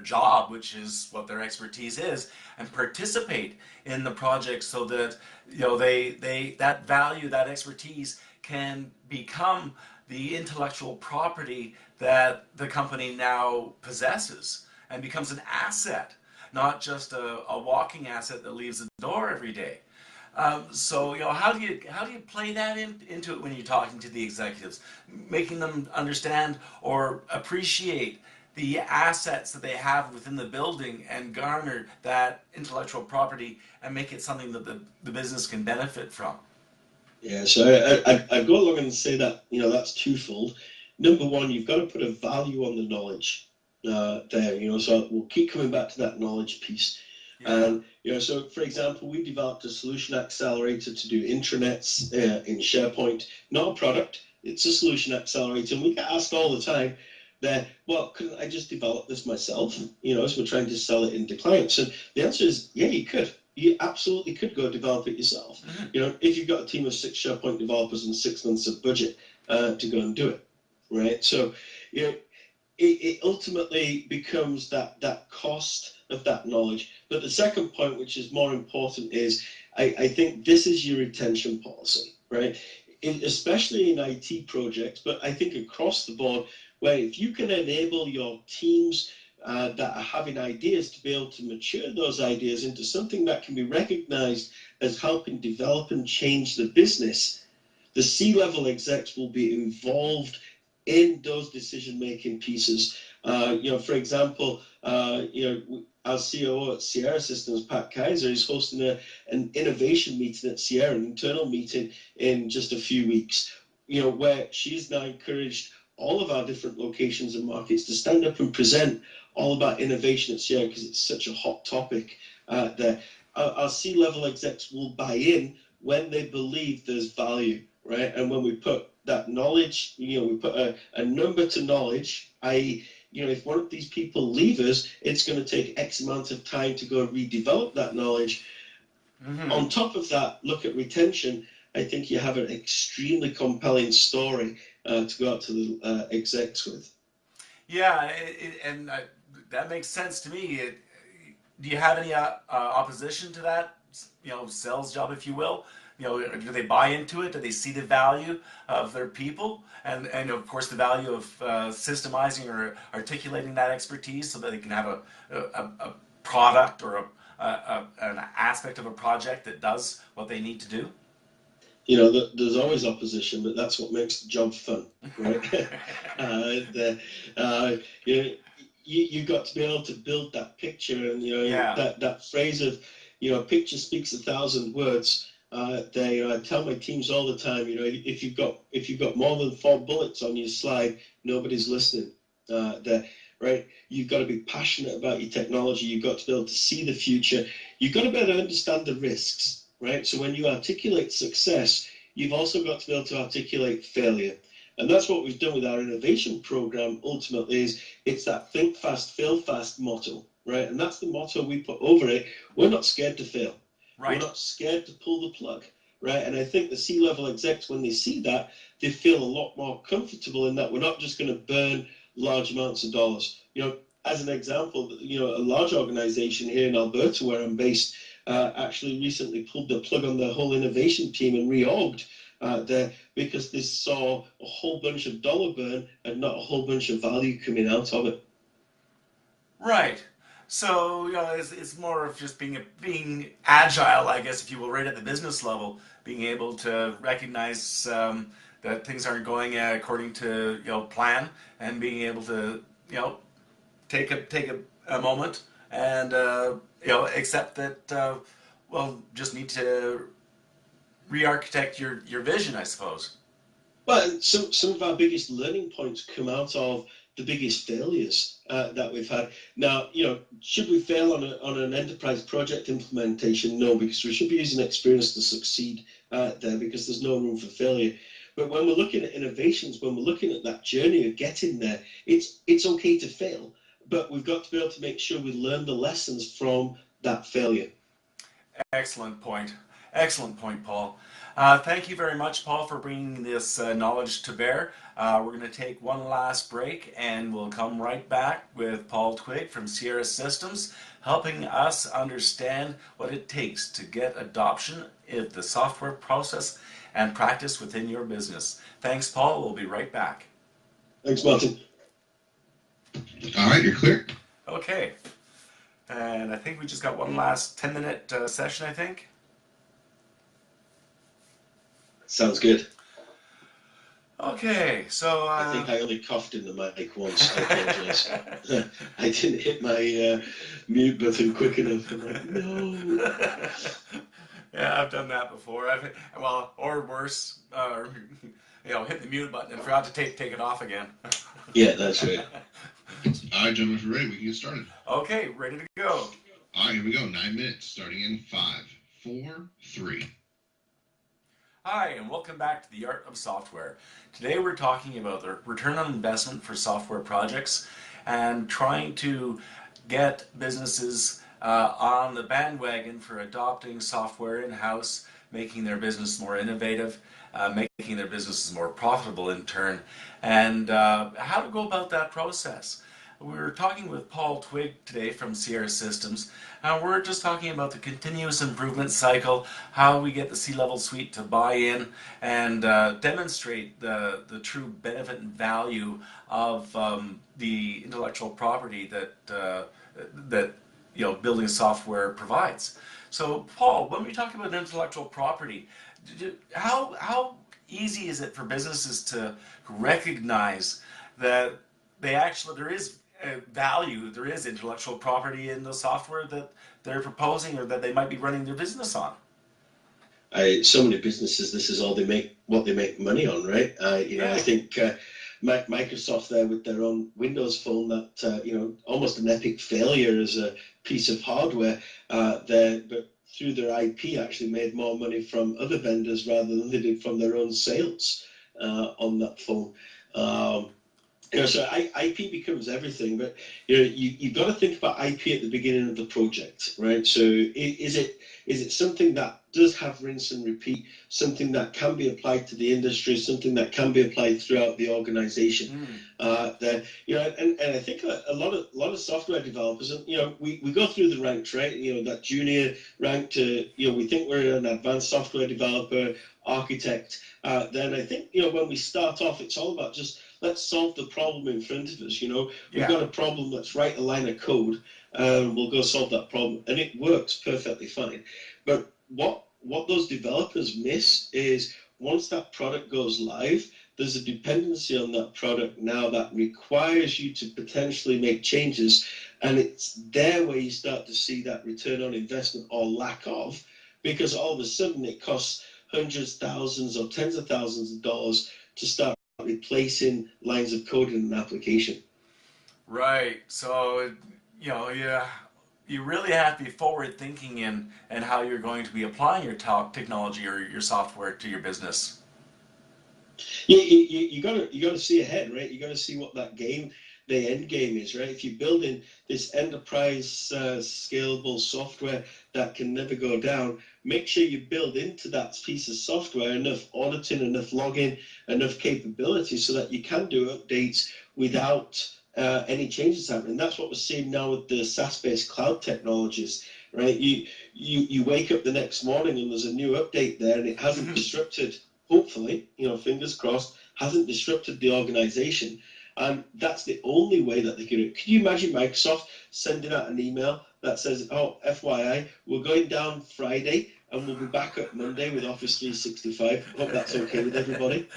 job, which is what their expertise is, and participate in the project so that they that value, that expertise can become the intellectual property that the company now possesses and becomes an asset, not just a walking asset that leaves the door every day. So how do you play that into it when you're talking to the executives, making them understand or appreciate the assets that they have within the building and garner that intellectual property and make it something that the business can benefit from? Yeah, so I'd go along and say that, that's twofold. Number one, you've got to put a value on the knowledge there, so we'll keep coming back to that knowledge piece. Yeah. And, so for example, we developed a solution accelerator to do intranets in SharePoint, not a product, it's a solution accelerator. And we get asked all the time, well, couldn't I just develop this myself? As we're trying to sell it into clients. And the answer is, yeah, you could. You absolutely could go develop it yourself. Mm-hmm. If you've got a team of 6 SharePoint developers and 6 months of budget to go and do it, right? So, it ultimately becomes that cost of that knowledge. But the second point, which is more important, is I think this is your retention policy, right? Especially in IT projects, but I think across the board, where if you can enable your teams that are having ideas to be able to mature those ideas into something that can be recognized as helping develop and change the business, the C-level execs will be involved in those decision-making pieces. For example, our COO at Sierra Systems, Pat Kaiser, is hosting an innovation meeting at Sierra, an internal meeting in just a few weeks, where she's now encouraged all of our different locations and markets to stand up and present all about innovation at Sierra, because it's such a hot topic there. Our C-level execs will buy in when they believe there's value, right? And when we put that knowledge, we put a number to knowledge, i.e., if one of these people leave us, it's going to take X amount of time to go redevelop that knowledge. Mm-hmm. On top of that, look at retention. I think you have an extremely compelling story to go out to the execs with. Yeah, that makes sense to me. Do you have any opposition to that, sales job, if you will? Do they buy into it? Do they see the value of their people? And of course, the value of systemizing or articulating that expertise so that they can have a product or an aspect of a project that does what they need to do? There's always opposition, but that's what makes the job fun, right? You've got to be able to build that picture, and that phrase of, a picture speaks 1,000 words. They tell my teams all the time, if you've got more than 4 bullets on your slide, nobody's listening. Right? You've got to be passionate about your technology. You've got to be able to see the future. You've got to be able to understand the risks, right? So when you articulate success, you've also got to be able to articulate failure. And that's what we've done with our innovation program. Ultimately, it's that think fast, fail fast motto, right? And that's the motto we put over it. We're not scared to fail. Right. We're not scared to pull the plug, right? And I think the C-level execs, when they see that, they feel a lot more comfortable in that we're not just going to burn large amounts of dollars. As an example, a large organization here in Alberta, where I'm based, actually recently pulled the plug on the whole innovation team and reorged there because they saw a whole bunch of dollar burn and not a whole bunch of value coming out of it. Right. So, it's more of just being agile, I guess, if you will, right at the business level, being able to recognize that things aren't going according to plan, and being able to take a moment and accept that just need to re-architect your vision, I suppose. Well, some of our biggest learning points come out of the biggest failures that we've had. Now, should we fail on an enterprise project implementation? No, because we should be using experience to succeed there, because there's no room for failure. But when we're looking at innovations, when we're looking at that journey of getting there, it's okay to fail, but we've got to be able to make sure we learn the lessons from that failure. Excellent point. Excellent point, Paul. Thank you very much, Paul, for bringing this knowledge to bear. We're going to take one last break, and we'll come right back with Paul Twigg from Sierra Systems, helping us understand what it takes to get adoption of the software process and practice within your business. Thanks, Paul. We'll be right back. Thanks, Martin. All right, you're clear. Okay. And I think we just got one last 10-minute session, I think. Sounds good. Okay, so... I think I only coughed in the mic once. I apologize. I didn't hit my mute button quick enough. I'm like, no. Yeah, I've done that before. Or worse, hit the mute button and forgot to take it off again. Yeah, that's right. All right, gentlemen, if you're ready, we can get started. Okay, ready to go. All right, here we go. 9 minutes, starting in 5, 4, 3. Hi, and welcome back to the Art of Software. Today we're talking about the return on investment for software projects and trying to get businesses on the bandwagon for adopting software in-house, making their business more innovative, making their businesses more profitable in turn, and how to go about that process. We're talking with Paul Twig today from Sierra Systems. We're just talking about the continuous improvement cycle, how we get the C-level suite to buy in and demonstrate the true benefit and value of the intellectual property that building software provides. So, Paul, when we talk about intellectual property, how easy is it for businesses to recognize that there is value, there is intellectual property in the software that they're proposing or that they might be running their business on? So many businesses, this is all what they make money on, right? I think Microsoft there with their own Windows Phone, that almost an epic failure as a piece of hardware, but through their IP actually made more money from other vendors rather than they did from their own sales on that phone. So IP becomes everything, but you've got to think about IP at the beginning of the project, right? So is it something that does have rinse and repeat, something that can be applied to the industry, something that can be applied throughout the organization? And I think a lot of software developers, we go through the ranks, right? That junior rank to we think we're an advanced software developer, architect. Then I think when we start off, it's all about just let's solve the problem in front of us. We've got a problem. Let's write a line of code, and we'll go solve that problem, and it works perfectly fine. But what those developers miss is once that product goes live, there's a dependency on that product now that requires you to potentially make changes, and it's there where you start to see that return on investment or lack of, because all of a sudden it costs hundreds, thousands, or tens of thousands of dollars to start replacing lines of code in an application. Right. So, you really have to be forward thinking in how you're going to be applying your technology or your software to your business. You got to see ahead, right? You got to see what the end game is, right? If you're building this enterprise scalable software that can never go down, make sure you build into that piece of software enough auditing, enough logging, enough capability so that you can do updates without any changes happening. That's what we're seeing now with the SaaS-based cloud technologies, right? You wake up the next morning and there's a new update there, and it hasn't disrupted, hopefully, fingers crossed, hasn't disrupted the organization. And that's the only way that they can do it. Can you imagine Microsoft sending out an email that says, oh, FYI, we're going down Friday and we'll be back up Monday with Office 365. Hope that's okay with everybody.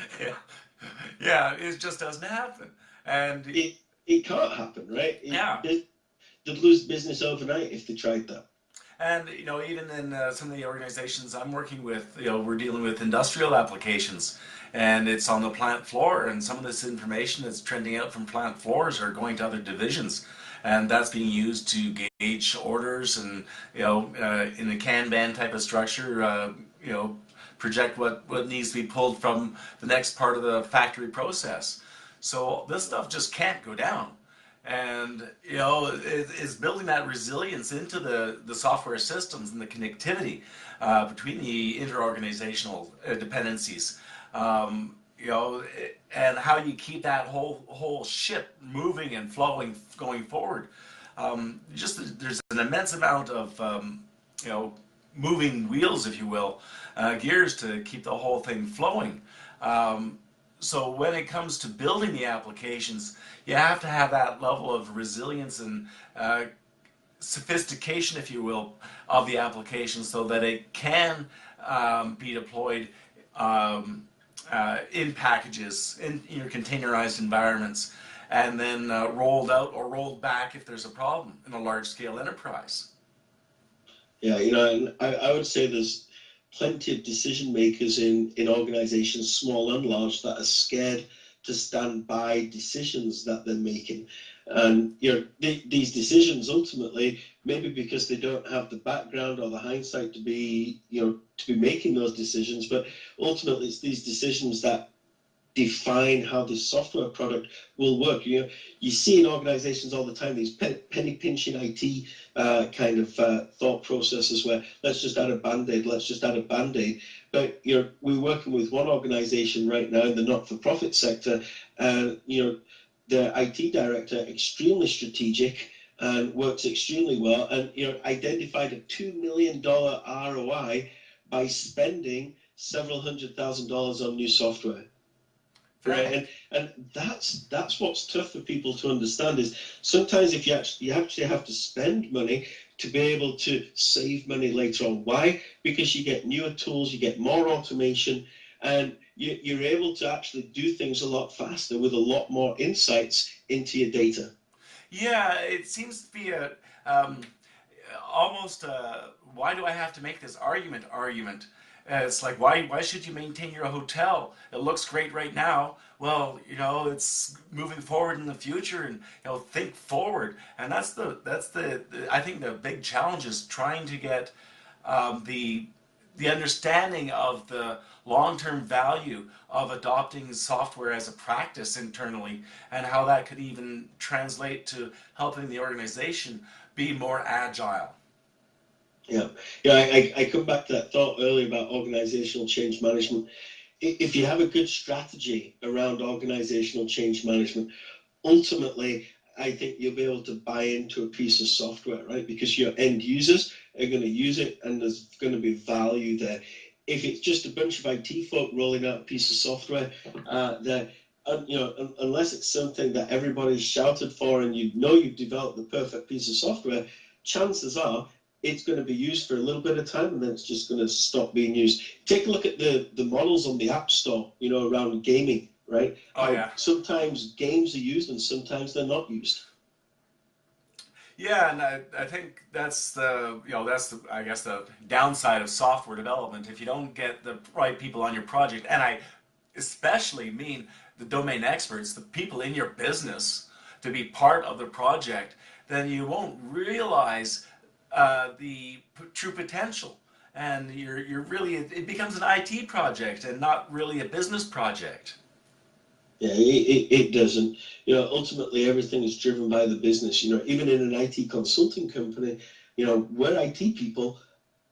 Yeah, it just doesn't happen. And it can't happen, right? They'd lose business overnight if they tried that. And even in some of the organizations I'm working with, we're dealing with industrial applications, and it's on the plant floor, and some of this information that's trending out from plant floors are going to other divisions, and that's being used to gauge orders and in a Kanban type of structure, project what needs to be pulled from the next part of the factory process. So this stuff just can't go down. And it's building that resilience into the software systems and the connectivity between the interorganizational dependencies, and how you keep that whole ship moving and flowing going forward. There's an immense amount of moving wheels, if you will, gears to keep the whole thing flowing. So when it comes to building the applications, you have to have that level of resilience and sophistication, if you will, of the application so that it can be deployed in packages, in your containerized environments, and then rolled out or rolled back if there's a problem in a large-scale enterprise. Yeah, and I would say there's plenty of decision makers in organizations, small and large, that are scared to stand by decisions that they're making. And these decisions ultimately, maybe because they don't have the background or the hindsight to be making those decisions, but ultimately it's these decisions that define how this software product will work. You see in organizations all the time these penny pinching IT kind of thought processes where let's just add a band-aid, but we're working with one organization right now in the not-for-profit sector, and the IT director extremely strategic and works extremely well, and identified a $2 million ROI by spending several $100,000 on new software. Right, and that's what's tough for people to understand is sometimes if you actually have to spend money to be able to save money later on. Why? Because you get newer tools, you get more automation, and you're able to actually do things a lot faster with a lot more insights into your data. Yeah, it seems to be almost why do I have to make this argument? It's like, why should you maintain your hotel? It looks great right now. Well, it's moving forward in the future, and think forward. And that's the I think the big challenge is trying to get the understanding of the long-term value of adopting software as a practice internally, and how that could even translate to helping the organization be more agile. Yeah, I come back to that thought earlier about organizational change management. If you have a good strategy around organizational change management, ultimately, I think you'll be able to buy into a piece of software, right? Because your end users are going to use it, and there's going to be value there. If it's just a bunch of IT folk rolling out a piece of software, unless it's something that everybody's shouted for and you've developed the perfect piece of software, chances are it's going to be used for a little bit of time, and then it's just going to stop being used. Take a look at the models on the App Store, around gaming, right? Oh, yeah. Sometimes games are used and sometimes they're not used. Yeah, and I think that's I guess the downside of software development. If you don't get the right people on your project, and I especially mean the domain experts, the people in your business, to be part of the project, then you won't realize the true potential, and you're really, it becomes an IT project and not really a business project. Yeah, it doesn't. Ultimately everything is driven by the business. Even in an IT consulting company, we're IT people.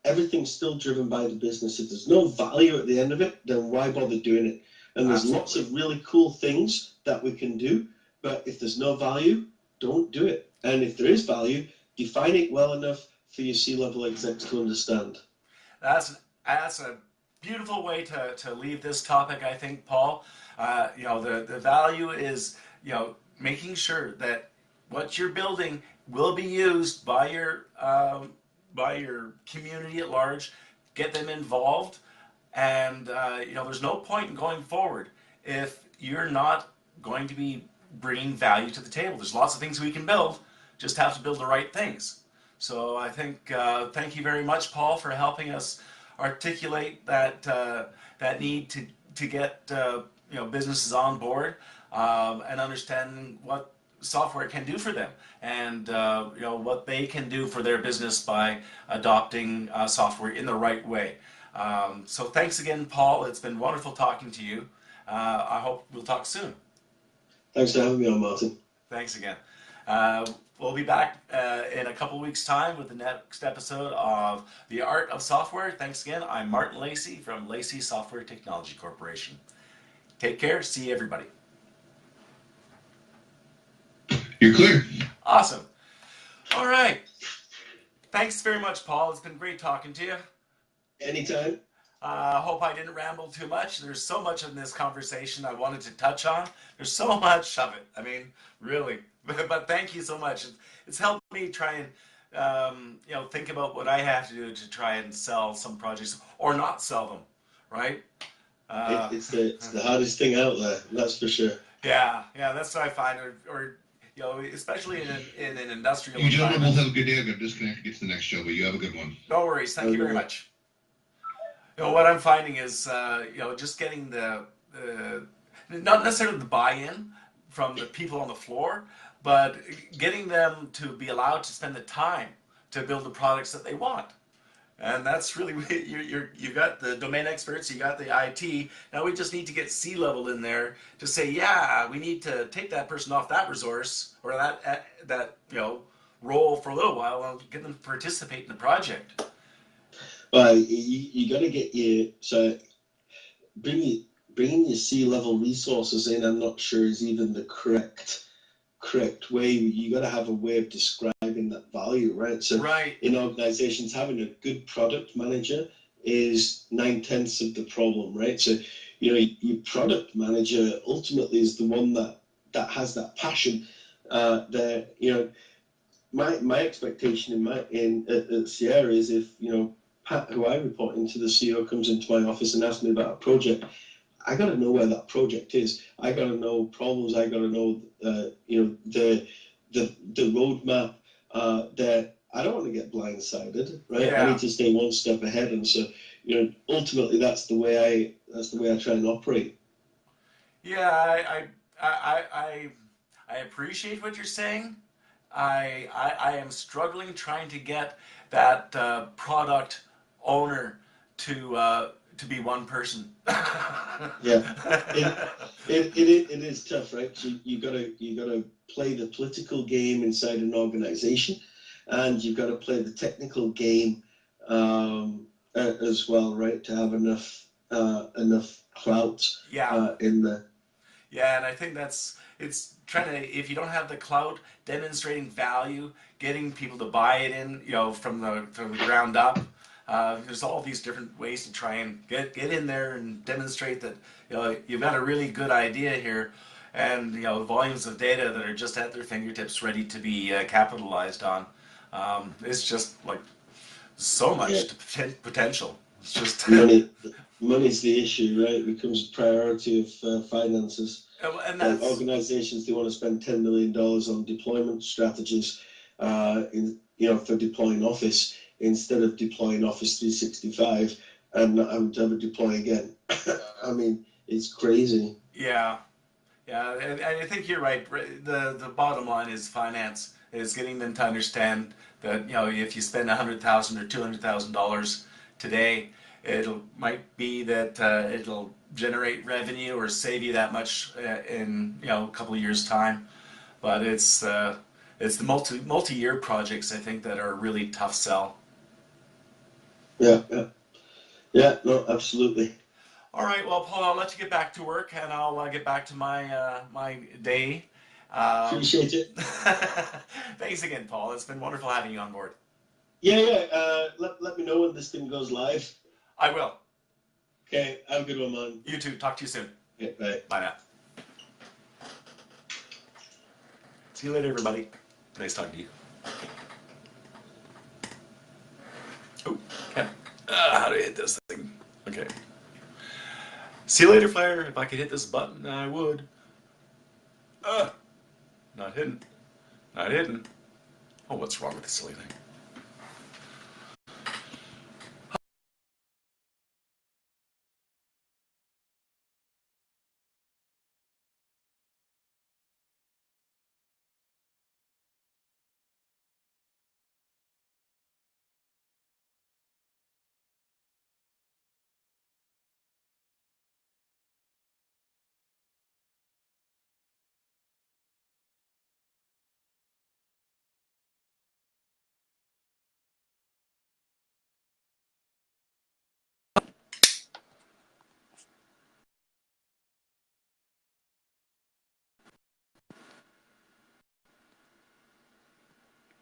Everything's still driven by the business. If there's no value at the end of it, then why bother doing it? And there's lots of really cool things that we can do, but if there's no value, don't do it. And if there is value, define it well enough for your C-level execs to understand. That's a beautiful way to leave this topic, I think, Paul. The value is, making sure that what you're building will be used by your community at large. Get them involved, and there's no point in going forward if you're not going to be bringing value to the table. There's lots of things we can build, just have to build the right things. So I think thank you very much, Paul, for helping us articulate that need to get businesses on board and understand what software can do for them, and what they can do for their business by adopting software in the right way. So thanks again, Paul. It's been wonderful talking to you. I hope we'll talk soon. Thanks for having me on, Martin. Thanks again. We'll be back in a couple weeks' time with the next episode of The Art of Software. Thanks again. I'm Martin Lacey from Lacey Software Technology Corporation. Take care. See everybody. You're clear. Awesome. All right. Thanks very much, Paul. It's been great talking to you. Anytime. Hope I didn't ramble too much. There's so much in this conversation I wanted to touch on. There's so much of it. I mean, really. But thank you so much. It's helped me try and think about what I have to do to try and sell some projects or not sell them, right? It's the hardest thing out there, that's for sure. Yeah, that's what I find. Or especially in an industrial You gentlemen both have a good day. I'm going to disconnect and get to the next show, but you have a good one. No worries. Thank you very much. What I'm finding is, just getting the not necessarily the buy-in from the people on the floor, but getting them to be allowed to spend the time to build the products that they want. And that's really, you got the domain experts, you got the IT. Now we just need to get C-level in there to say, yeah, we need to take that person off that resource or that role for a little while and get them to participate in the project. Well, you got to get bringing your C-level resources in, I'm not sure is even the correct correct way. You got to have a way of describing that value, right? So Right. in organizations, having a good product manager is 9/10 of the problem, right? So, you know, your product manager ultimately is the one that has that passion. That, you know, my expectation at Sierra is, if, you know, Pat, who I report into, the CEO, comes into my office and asks me about a project, I got to know where that project is. I got to know problems. I got to know, you know, the roadmap. That I don't want to get blindsided, right? Yeah. I need to stay one step ahead, and so, you know, ultimately that's the way I try and operate. Yeah, I appreciate what you're saying. I am struggling trying to get that product owner to be one person. Yeah, it is tough, right? So you gotta play the political game inside an organization, and you've got to play the technical game as well, right? To have enough clout Yeah. in the. Yeah, and I think it's trying to, if you don't have the clout, demonstrating value, getting people to buy it in, you know, from the ground up. There's all these different ways to try and get in there and demonstrate that, you know, you've got a really good idea here, and, you know, volumes of data that are just at their fingertips, ready to be capitalized on. It's just like so much potential. It's just Money's the issue, right? It becomes a priority of finances. and Like that's organizations, they want to spend $10 million on deployment strategies, for deploying Office, instead of deploying Office 365 and not having to ever deploy again. I mean, it's crazy. yeah. Yeah, and I think you're right. The bottom line is finance, is getting them to understand that, you know, if you spend $100,000 or $200,000 today, it'll might be that it'll generate revenue or save you that much in, you know, a couple of years' time. But it's the multi-year projects, I think, that are a really tough sell. Yeah, no, absolutely. All right, well, Paul, I'll let you get back to work, and I'll get back to my day. Appreciate it. Thanks again, Paul. It's been wonderful having you on board. Yeah. Let me know when this thing goes live. I will. Okay, have a good one, man. You too. Talk to you soon. Yeah, bye. Bye now. See you later, everybody. Nice talking to you. Oh, okay. How do I hit this thing? Okay. See you later, Flair. If I could hit this button, I would. Not hidden. Not hidden. Oh, what's wrong with this silly thing?